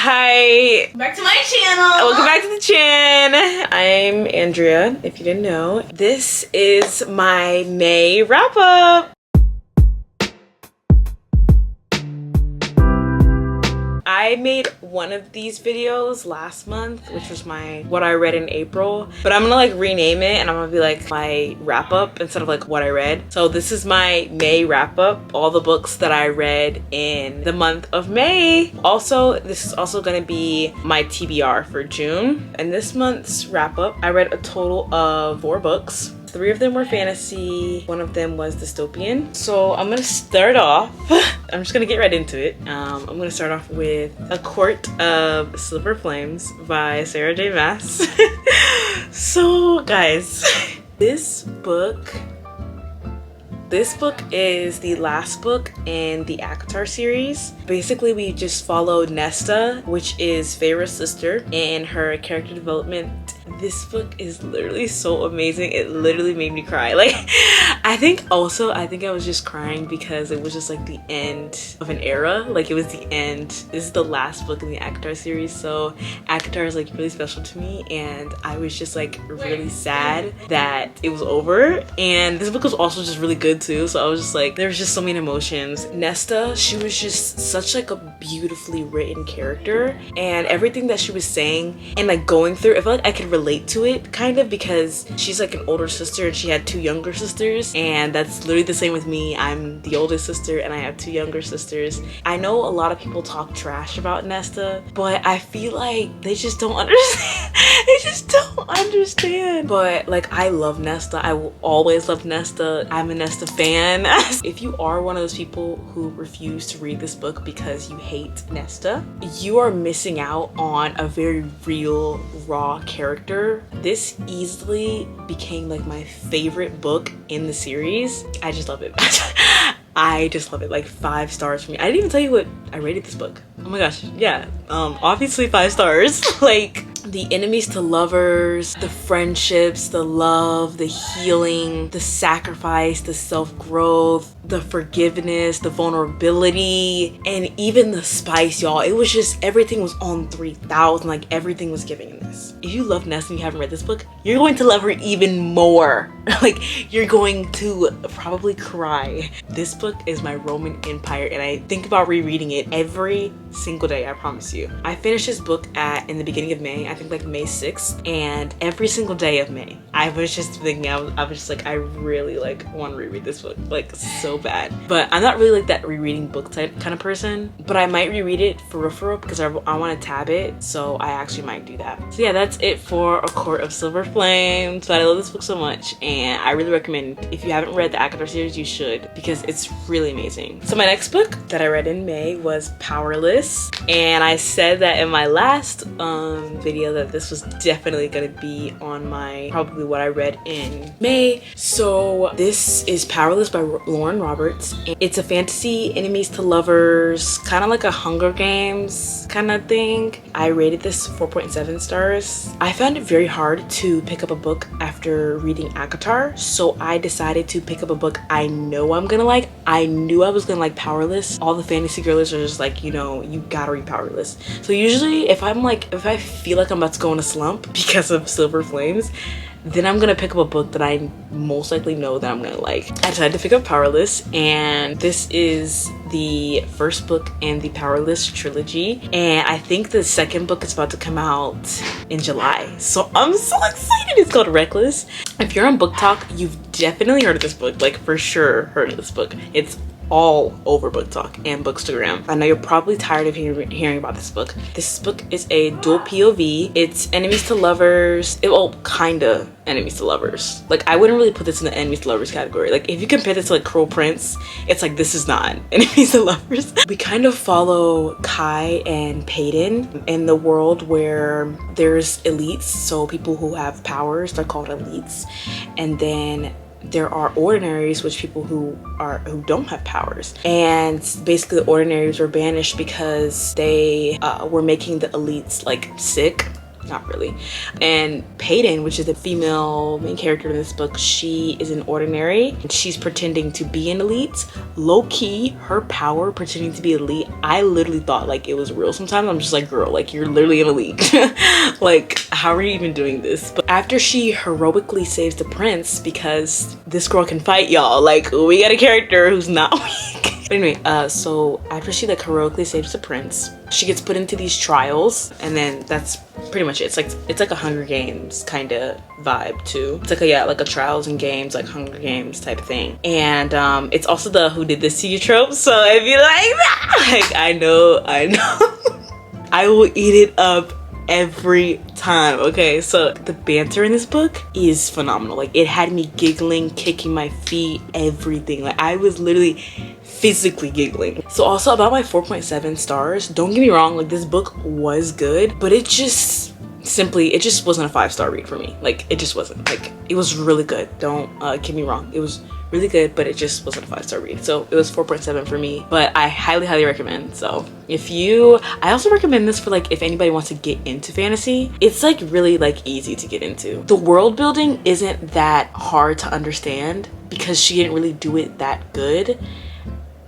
Hi! Back to my channel! Welcome back to the chan! I'm Andrea, if you didn't know. This is my May wrap-up! I made one of these videos last month, which was what I read in April, but I'm gonna like rename it and I'm gonna be like my wrap up instead of like what I read. So this is my May wrap up, all the books that I read in the month of May. Also, this is also gonna be my TBR for June. And this month's wrap up, I read a total of 4 books. 3 of them were fantasy, 1 of them was dystopian. So I'm gonna start off, I'm just gonna get right into it. I'm gonna start off with A Court of Silver Flames by Sarah J. Maas. So guys, this book is the last book in the ACOTAR series. Basically, we just followed Nesta, which is Feyre's sister, and her character development. This book is literally so amazing. It literally made me cry. Like, I think I was just crying because it was just like the end of an era. Like, it was the end. This is the last book in the ACOTAR series, so ACOTAR is like really special to me, and I was just like really sad that it was over. And this book was also just really good too, so I was just like, there was just so many emotions. Nesta, she was just such like a beautifully written character, and everything that she was saying and like going through, I felt like I could relate to it kind of, because she's like an older sister and she had 2 younger sisters, and that's literally the same with me. I'm the oldest sister and I have 2 younger sisters. I know a lot of people talk trash about Nesta, but I feel like they just don't understand. They just don't understand. But like, I love Nesta. I will always love Nesta. I'm a Nesta fan. If you are one of those people who refuse to read this book because you hate Nesta, you are missing out on a very real, raw character. This easily became like my favorite book in the series. I just love it. I just love it. Like 5 stars for me. I didn't even tell you what I rated this book. Oh my gosh, yeah. Obviously 5 stars. Like, the enemies to lovers, the friendships, the love, the healing, the sacrifice, the self-growth, the forgiveness, the vulnerability, and even the spice, y'all. It was just, everything was on 3,000. Like, everything was giving in this. If you love Nesta and you haven't read this book, you're going to love her even more. Like, you're going to probably cry. This book is my Roman Empire, and I think about rereading it every single day, I promise you. I finished this book in the beginning of May, I think like May 6th, and every single day of May, I was just thinking, I was just like, I really like want to reread this book, like so bad. But I'm not really like that rereading book type kind of person, but I might reread it for real because I want to tab it, so I actually might do that. So yeah, that's it for A Court of Silver Flames. But I love this book so much, and I really recommend, if you haven't read the ACOTAR series, you should, because it's really amazing. So my next book that I read in May was Powerless, and I said that in my last video that this was definitely gonna be on my probably what I read in May. So this is Powerless by Lauren Roberts. It's a fantasy enemies to lovers, kind of like a Hunger Games kind of thing. I rated this 4.7 stars. I found it very hard to pick up a book after reading ACOTAR, so I decided to pick up a book I know I'm gonna like. I knew I was gonna like Powerless. All the fantasy girlies are just like, you know, you gotta read Powerless. So usually if I feel like I'm about to go in a slump because of Silver Flames, then I'm gonna pick up a book that I most likely know that I'm gonna like. I decided to pick up Powerless, and this is the first book in the Powerless trilogy, and I think the second book is about to come out in July, so I'm so excited. It's called Reckless. If you're on Book Talk, you've definitely heard of this book, like for sure heard of this book. It's all over Book Talk and Bookstagram. I know you're probably tired of hearing about this book. This book is a dual POV. It's enemies to lovers. Well, kinda enemies to lovers. Like, I wouldn't really put this in the enemies to lovers category. Like, if you compare this to like Cruel Prince, it's like, this is not enemies to lovers. We kind of follow Kai and Peyton in the world where there's elites, so people who have powers, they're called elites, and then there are ordinaries, which people who don't have powers, and basically the ordinaries were banished because they were making the elites like sick not really. And Peyton, which is the female main character in this book, she is an ordinary and she's pretending to be an elite. Low-key, her power pretending to be elite, I literally thought like it was real sometimes. I'm just like, girl, like you're literally an elite. Like, how are you even doing this? But after she heroically saves the prince, because this girl can fight, y'all, like we got a character who's not weak. But anyway, so after she like heroically saves the prince, she gets put into these trials, and then that's pretty much it. It's like a Hunger Games kind of vibe too. It's like a trials and games, like Hunger Games type thing. And it's also the who did this to you trope. So if you like that, like I know, I will eat it up every time. Okay, so the banter in this book is phenomenal. Like it had me giggling, kicking my feet, everything. Like I was literally physically giggling. So also about my 4.7 stars, don't get me wrong, like this book was good, but it just wasn't a 5-star read for me. Like it just wasn't. Like it was really good, don't get me wrong, it was really good, but it just wasn't a 5-star read. So it was 4.7 for me, but I highly recommend. So I also recommend this for like if anybody wants to get into fantasy. It's like really like easy to get into. The world building isn't that hard to understand because she didn't really do it that good.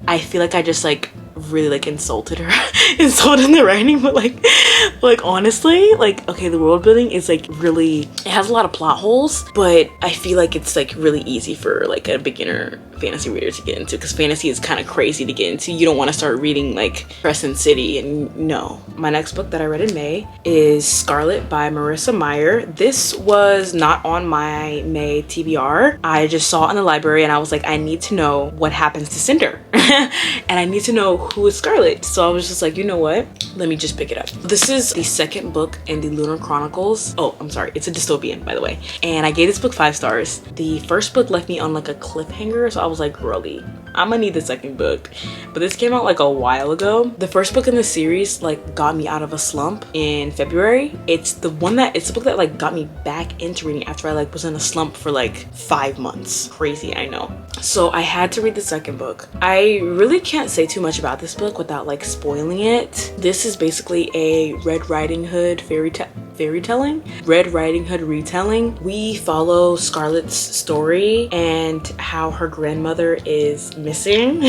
I feel like I just like really like insulted the writing, but like honestly, like okay, the world building is like really, it has a lot of plot holes, but I feel like it's like really easy for like a beginner fantasy reader to get into, because fantasy is kind of crazy to get into. You don't want to start reading like Crescent City, and no. My next book that I read in May is Scarlet by Marissa Meyer. This was not on my May TBR. I just saw it in the library and I was like, I need to know what happens to Cinder. And I need to know who is Scarlet. So I was just like, you know what? Let me just pick it up. This is the second book in the Lunar Chronicles. Oh, I'm sorry. It's a dystopian, by the way. And I gave this book 5 stars. The first book left me on like a cliffhanger. So I was like, really? I'm gonna need the second book. But this came out like a while ago. The first book in the series like got me out of a slump in February. It's the book that like got me back into reading after I like was in a slump for like 5 months. Crazy, I know. So I had to read the second book. I really can't say too much about this book without like spoiling it. This is basically a Red Riding Hood Red Riding Hood retelling. We follow Scarlet's story and how her grandmother is missing.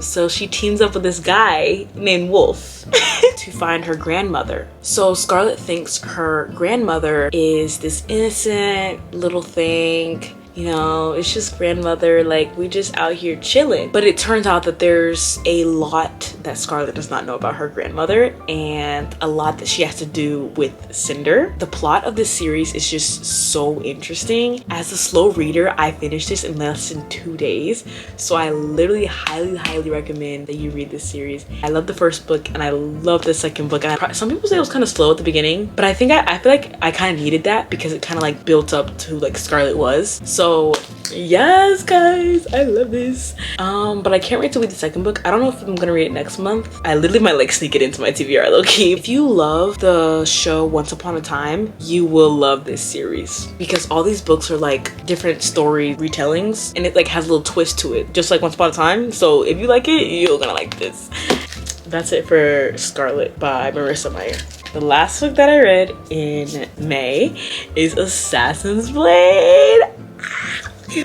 So she teams up with this guy named Wolf to find her grandmother. So Scarlet thinks her grandmother is this innocent little thing, you know, it's just grandmother, like we just out here chilling. But it turns out that there's a lot that Scarlet does not know about her grandmother, and a lot that she has to do with Cinder. The plot of this series is just so interesting. As a slow reader, I finished this in less than 2 days. So I literally highly recommend that you read this series. I love the first book and I love the second book. And some people say it was kind of slow at the beginning, but I think I feel like I kind of needed that because it kind of like built up to who like Scarlet was. So yes, guys, I love this. But I can't wait to read the second book. I don't know if I'm gonna read it next month. I literally might like sneak it into my TBR low-key. If you love the show Once Upon a Time, you will love this series because all these books are like different story retellings and it like has a little twist to it, just like Once Upon a Time. So if you like it, you're gonna like this. That's it for Scarlet by Marissa Meyer. The last book that I read in May is Assassin's Blade.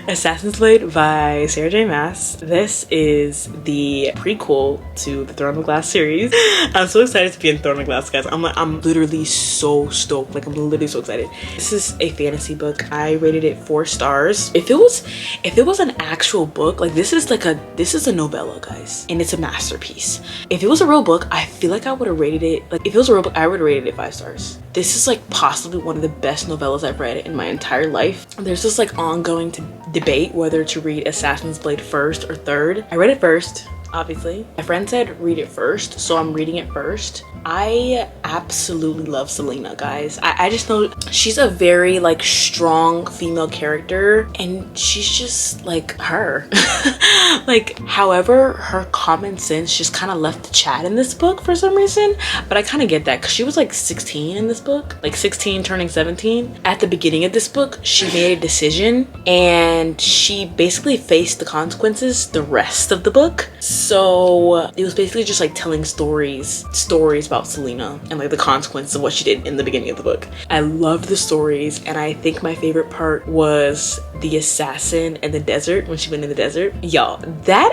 Assassin's Blade by Sarah J. Maas. This is the prequel to the Throne of Glass series. I'm so excited to be in Throne of Glass, guys. I'm literally so stoked. Like I'm literally so excited. This is a fantasy book. I rated it 4 stars. If it was an actual book, like this is a novella, guys, and it's a masterpiece. If it was a real book, I feel like I would have rated it, like if it was a real book, I would have rated it 5 stars. This is like possibly one of the best novellas I've read in my entire life. There's this like ongoing debate whether to read Assassin's Blade first or third. I read it first, obviously. My friend said read it first, so I'm reading it first. I absolutely love Selena, guys. I just know she's a very like strong female character and she's just like her. Like, however, her common sense just kind of left the chat in this book for some reason, but I kind of get that because she was like 16 in this book, like 16 turning 17. At the beginning of this book, she made a decision and she basically faced the consequences the rest of the book. So it was basically just like telling stories about Selena and like the consequences of what she did in the beginning of the book. I loved the stories, and I think my favorite part was the assassin in the desert, when she went in the desert. Y'all, that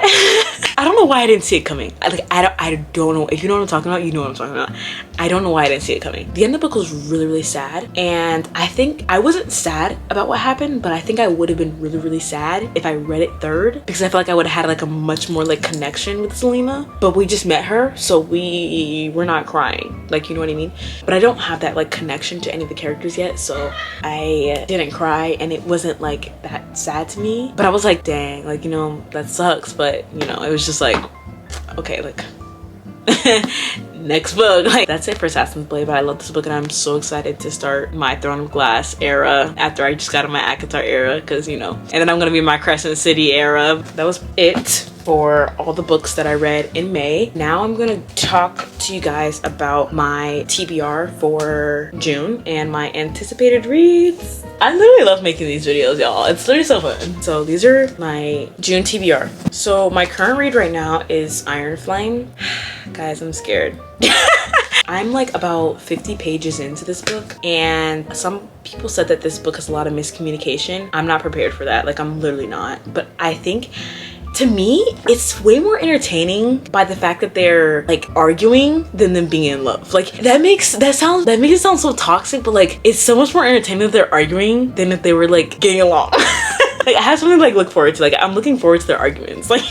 I don't know why I didn't see it coming. I don't know. If you know what I'm talking about, you know what I'm talking about. I don't know why I didn't see it coming. The end of the book was really sad, and I think I wasn't sad about what happened, but I think I would have been really sad if I read it third, because I feel like I would have had like a much more like connection with Selena. But we just met her, so we were not crying, like, you know what I mean? But I don't have that like connection to any of the characters yet, so I didn't cry, and it wasn't like that sad to me. But I was like, dang, like, you know, that sucks. But you know, it was just like, okay, like next book. Like, that's it for Assassin's Blade. But I love this book, and I'm so excited to start my Throne of Glass era after I just got in my ACOTAR era, because, you know, and then I'm gonna be in my Crescent City era. That was it for all the books that I read in May. Now I'm gonna talk to you guys about my TBR for June and my anticipated reads. I literally love making these videos, y'all. It's literally so fun. So these are my June TBR. So my current read right now is Iron Flame. Guys, I'm scared. I'm like about 50 pages into this book, and some people said that this book has a lot of miscommunication. I'm not prepared for that. Like, I'm literally not. But I think, to me, it's way more entertaining by the fact that they're like arguing than them being in love. Like, that makes it sound so toxic, but like, it's so much more entertaining that they're arguing than if they were like getting along. Like, I have something to like look forward to. Like, I'm looking forward to their arguments. Like,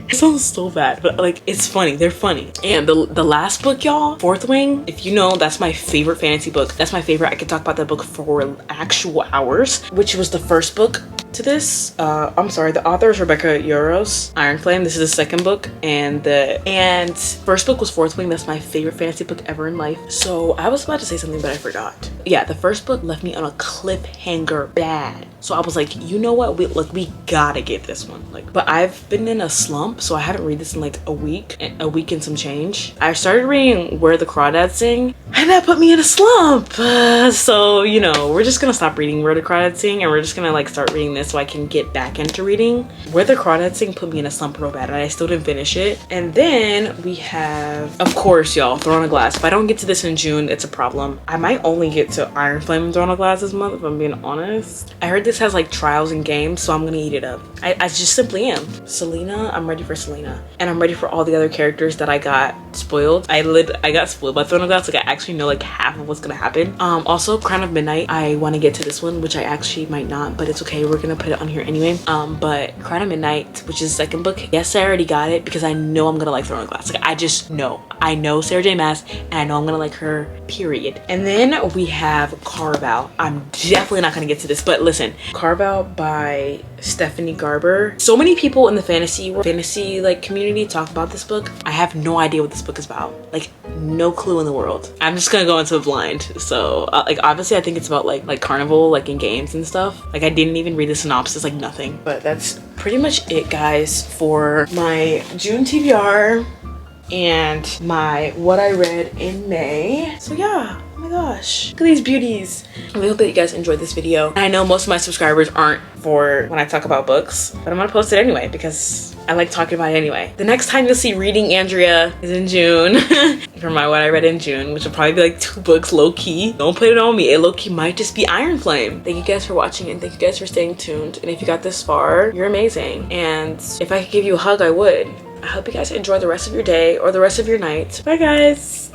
it sounds so bad, but like, it's funny. They're funny. And the last book, y'all, Fourth Wing, if you know, that's my favorite fantasy book. That's my favorite. I could talk about that book for actual hours, which was the first book to this. I'm sorry, the author is Rebecca Yarros. Iron Flame, this is the second book, and first book was Fourth Wing. That's my favorite fantasy book ever in life. So I was about to say something, but I forgot. Yeah, the first book left me on a cliffhanger bad. So I was like, you know what, we gotta get this one. Like, but I've been in a slump, so I haven't read this in like a week and some change. I started reading Where the Crawdads Sing, and that put me in a slump. So, you know, we're just gonna stop reading Where the Crawdads Sing, and we're just gonna like start reading this so I can get back into reading. Where the Crawdads Sing put me in a slump real bad, and I still didn't finish it. And then we have, of course, y'all, Throne of Glass. If I don't get to this in June, it's a problem. I might only get to Iron Flame and Throne of Glass this month, if I'm being honest. I heard this has like trials and games, so I'm gonna eat it up. I just simply am. Selena, I'm ready for Selena, and I'm ready for all the other characters that I got spoiled. I got spoiled by Throne of Glass. Like, I actually know like half of what's gonna happen. Also Crown of Midnight, I want to get to this one, which I actually might not, but it's okay, we're gonna put it on here anyway. But Crown of Midnight, which is the second book, yes, I already got it because I know I'm gonna like Throne of Glass. Like, I just know. I know Sarah J Maas, and I know I'm gonna like her, period. And then we have Carve Out. I'm definitely not gonna get to this, but listen, Carve Out by Stephanie Garber. So many people in the fantasy like community talk about this book. I have no idea what this book is about. Like, no clue in the world. I'm just gonna go into it blind. So like, obviously I think it's about like carnival, like in games and stuff. Like, I didn't even read the synopsis, like nothing. But that's pretty much it, guys, for my June TBR and my what I read in May. So yeah, oh my gosh, look at these beauties. I really hope that you guys enjoyed this video. I know most of my subscribers aren't for when I talk about books, but I'm gonna post it anyway because I like talking about it anyway. The next time you'll see Reading Andrea is in June for my what I read in June, which will probably be like 2 books low-key. Don't put it on me. It low-key might just be Iron Flame. Thank you guys for watching, and thank you guys for staying tuned. And if you got this far, you're amazing. And if I could give you a hug, I would. I hope you guys enjoy the rest of your day or the rest of your night. Bye, guys.